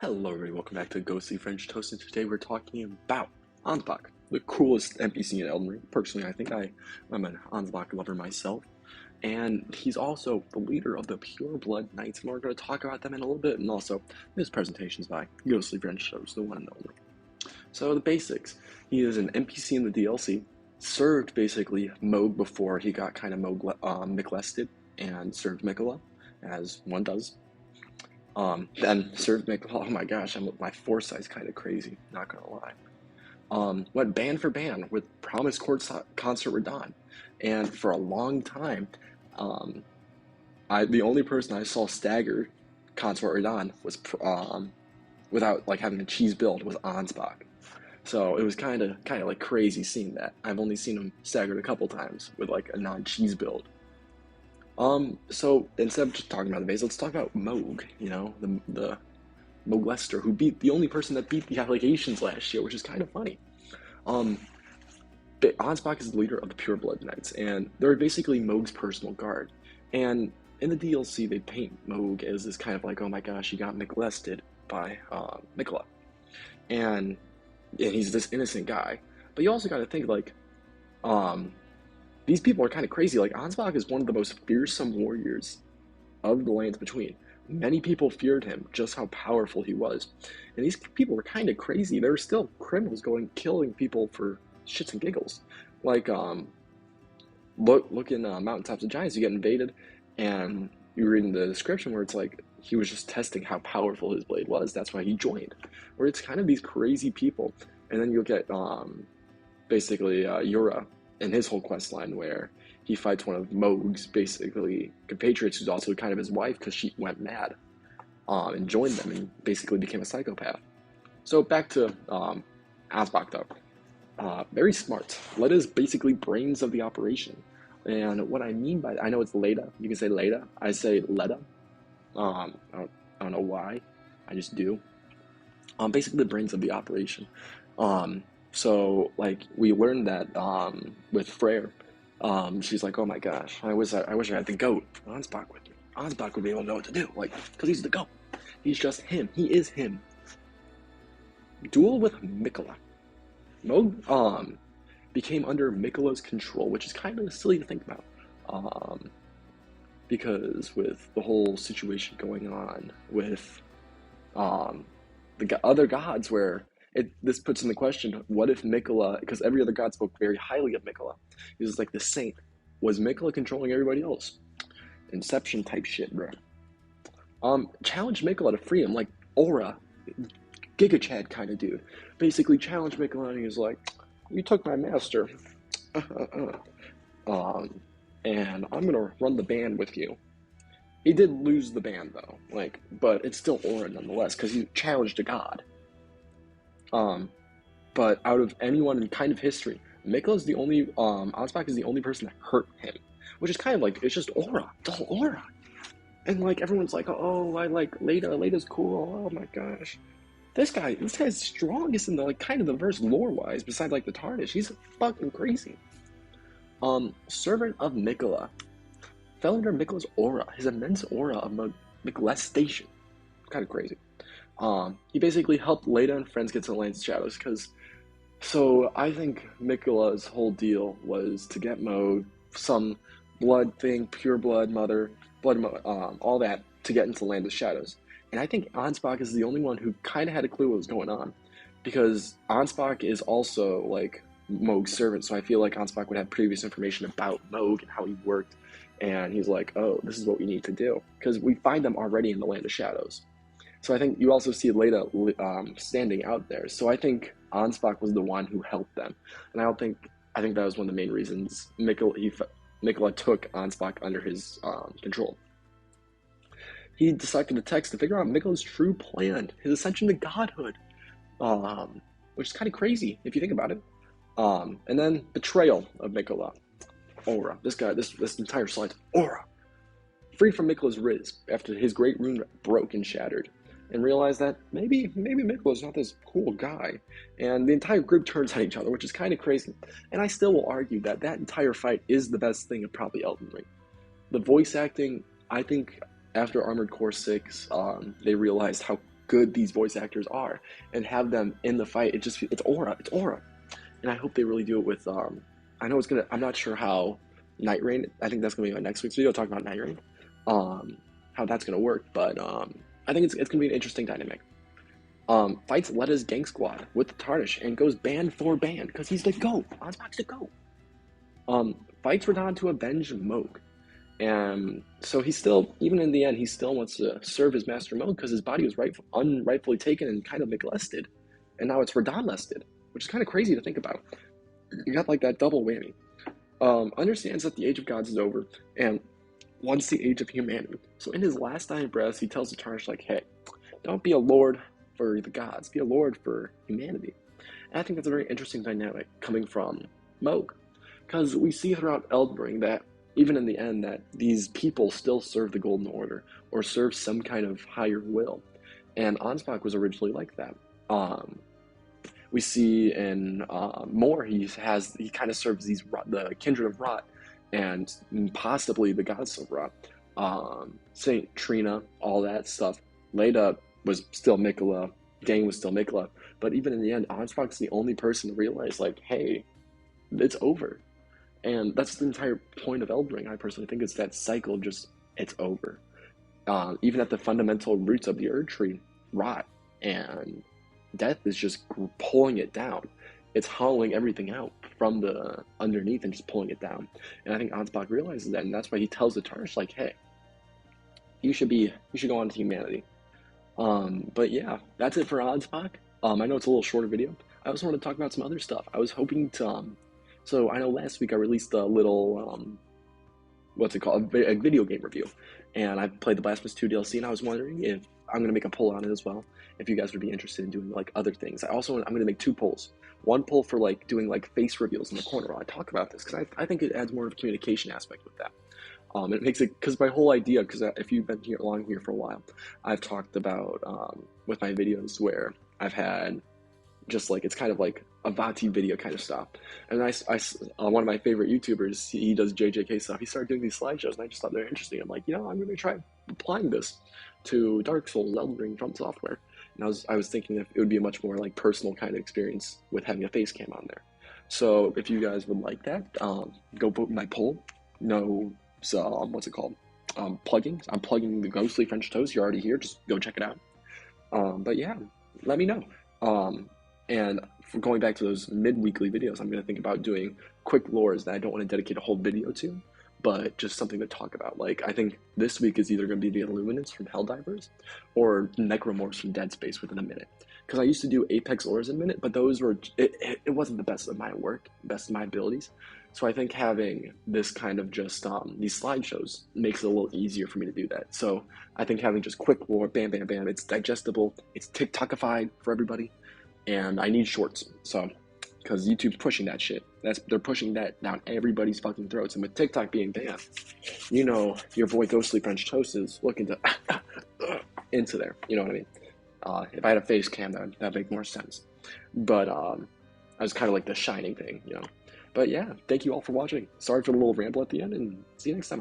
Hello everybody, welcome back to Ghostly French Toast, and today we're talking about Ansbach, the coolest NPC in Elden Ring. Personally, I'm an Ansbach lover myself, and he's also the leader of the Pure Blood Knights, and we're going to talk about them in a little bit, and also this presentation's by Ghostly French Toast, the one and only. So the basics, he is an NPC in the DLC, served basically Mohg before he got kind of Mohg and served Mikola, as one does. Then served Mikola. Oh my gosh, my foresight's kind of crazy. Not gonna lie. Went band for band with Promise Concert Radon, and for a long time, um, the only person I saw stagger Consort Radon was without like having a cheese build was Ansbach. So it was kind of like crazy seeing that. I've only seen him staggered a couple times with like a non-cheese build. So instead of just talking about the base, let's talk about Mohg, the Mohg who beat the only person that beat the allegations last year, which is kind of funny. Um, Ansbach is the leader of the Pure Blood Knights, and they're basically Mohg's personal guard. And in the DLC, they paint Mohg as this kind of like, oh my gosh, he got molested by Mikola. And he's this innocent guy. But you also got to think, like, these people are kind of crazy. Like, Ansbach is one of the most fearsome warriors of the Lands Between. Many people feared him, just how powerful he was. And these people were kind of crazy. There were still criminals killing people for shits and giggles. Like, look in Mountaintops of Giants, you get invaded, and you read in the description where it's like, he was just testing how powerful his blade was. That's why he joined. Where it's kind of these crazy people. And then you'll get, basically, Yura and his whole quest line where he fights one of Mohg's basically compatriots who's also kind of his wife because she went mad and joined them and basically became a psychopath. So back to Ansbach though. Very smart. Leda's basically brains of the operation. And what I mean by that, I know it's Leda. You can say Leda. I say Leda. I don't know why. I just do. Basically the brains of the operation. So like we learned that with Freyr, she's like, oh my gosh, I wish I had the goat Ansbach with me. Ansbach would be able to know what to do, like, because he's the goat. He's just him. He is him. Duel with Mikola. Mohg became under Mikola's control, which is kind of silly to think about, because with the whole situation going on with the other gods, where this puts in the question, what if Mikola, because every other god spoke very highly of Mikola, he was like the saint, was Mikola controlling everybody else? Inception type shit, bro. Challenged Mikola to free him, like Aura, Giga Chad kind of dude. Basically challenged Mikola and he was like, you took my master. And I'm gonna run the band with you. He did lose the band though, like, but it's still Aura nonetheless, because he challenged a god. But out of anyone in kind of history, Mikola's the only, Ansbach is the only person that hurt him, which is kind of like, it's just Aura, it's all Aura. And like, everyone's like, oh, I like Leda, Leda's cool, oh my gosh. This guy's strongest in the, like, kind of the verse lore-wise, besides like the Tarnish, he's fucking crazy. Servant of Mikola. Fell under Mikola's aura, his immense aura of molestation. Kind of crazy. He basically helped Leda and friends get to the Lands of Shadows, so I think Mikola's whole deal was to get Mohg, some blood thing, pure blood, all that, to get into the Land of Shadows. And I think Ansbach is the only one who kind of had a clue what was going on, because Ansbach is also, like, Mohg's servant, so I feel like Ansbach would have previous information about Mohg and how he worked, and he's like, oh, this is what we need to do, because we find them already in the Land of Shadows. So I think you also see Leda standing out there. So I think Ansbach was the one who helped them, and I think that was one of the main reasons Mikola took Ansbach under his control. He decided to text to figure out Mikola's true plan, his ascension to godhood, which is kind of crazy if you think about it. And then betrayal of Mikola. Aura. This entire slide's Aura. Freed from Mikola's Riz after his great rune broke and shattered, and realized that maybe Mikola's not this cool guy, and the entire group turns on each other, which is kind of crazy. And I still will argue that entire fight is the best thing of probably Elden Ring. The voice acting, I think, after Armored Core 6, they realized how good these voice actors are and have them in the fight. It's aura, and I hope they really do it with. I know it's gonna. I'm not sure how Night Rain. I think that's gonna be my next week's video talking about Night Rain, how that's gonna work. But I think it's gonna be an interesting dynamic. Fights Letta's gang squad with the Tarnish and goes band for band because he's the GOAT. Ansbach's the GOAT. Fights Radahn to avenge Moog. And so he still, even in the end, he still wants to serve his master Moog because his body was unrightfully taken and kind of neglected. And now it's Radahn lested, which is kind of crazy to think about. You got like that double whammy. Understands that the Age of Gods is over and wants the Age of Humanity. So in his last dying breaths, he tells the Tarnish, like, hey, don't be a lord for the gods, be a lord for humanity. And I think that's a very interesting dynamic coming from Moog. Because we see throughout Elden Ring that even in the end that these people still serve the Golden Order or serve some kind of higher will. And Ansbach was originally like that. We see in more he kind of serves the Kindred of Rot and possibly the Gods of Rot. Saint Trina, all that stuff. Leda was still Mikola, Gang was still Mikola, but even in the end, Ansbach's the only person to realize, like, hey, it's over. And that's the entire point of Elden Ring. I personally think it's that cycle, just, it's over. Even at the fundamental roots of the Erd Tree, rot and death is just pulling it down. It's hollowing everything out from the underneath and just pulling it down. And I think Ansbach realizes that, and that's why he tells the Tarnish, like, hey, you should go on to humanity. But yeah, that's it for Ansbach. I know it's a little shorter video. I also want to talk about some other stuff. I was hoping to, so I know last week I released a little, what's it called, a video game review, and I played the Blasphemous 2 DLC, and I was wondering if I'm going to make a poll on it as well, if you guys would be interested in doing like other things. I'm going to make 2 polls. One poll for like doing like face reveals in the corner while I talk about this, because I think it adds more of a communication aspect with that. It makes it, because my whole idea, because if you've been along here for a while, I've talked about with my videos where I've had just like, it's kind of like a Vati video kind of stuff. And one of my favorite YouTubers, he does JJK stuff. He started doing these slideshows, and I just thought they were interesting. I'm like, I'm going to try applying this to Dark Souls, Elden Ring, From Software. And I was thinking if it would be a much more like personal kind of experience with having a face cam on there. So if you guys would like that, go vote in my poll. No, what's it called? Plugging. I'm plugging the Ghostly French Toast. You're already here. Just go check it out. But yeah, let me know. And for going back to those mid-weekly videos, I'm going to think about doing quick lores that I don't want to dedicate a whole video to, but just something to talk about. Like, I think this week is either going to be the Illuminants from Helldivers or Necromorphs from Dead Space within a minute. Because I used to do Apex lores in a minute, but those were, it wasn't the best of my work, best of my abilities. So I think having this kind of just, these slideshows makes it a little easier for me to do that. So I think having just quick lore, bam, bam, bam, it's digestible, it's TikTokified for everybody. And I need shorts, so, because YouTube's pushing that shit. They're pushing that down everybody's fucking throats. And with TikTok being banned, your boy Ghostly French Toast is looking to into there. You know what I mean? If I had a face cam, that'd make more sense. But I was kind of like the shining thing, But yeah, thank you all for watching. Sorry for the little ramble at the end, and see you next time.